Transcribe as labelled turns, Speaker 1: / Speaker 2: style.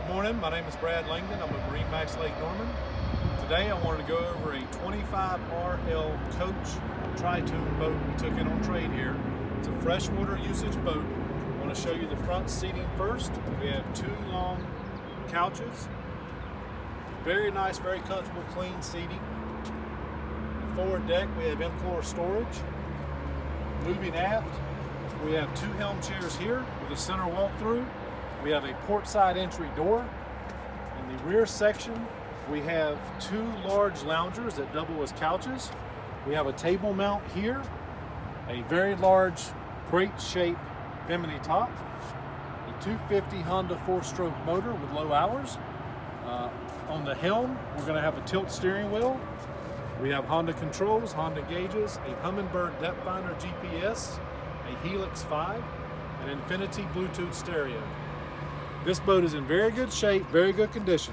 Speaker 1: Good morning, my name is Brad Langdon. I'm with MarineMax Lake Norman. Today I wanted to go over a 25RL coach tri-tune boat we took in on trade here. It's a freshwater usage boat. I want to show you the front seating first. We have two long couches. Very nice, very comfortable, clean seating. The forward deck we have in-floor storage. Moving aft, we have two helm chairs here with a center walk-through. We have a port side entry door. In the rear section, we have two large loungers that double as couches. We have a table mount here, a very large, great shape bimini top, a 250 Honda 4-stroke motor with low hours. On the helm, we're going to have a tilt steering wheel. We have Honda controls, Honda gauges, a Humminbird Depthfinder GPS, a Helix 5, and Infinity Bluetooth stereo. This boat is in very good shape, very good condition.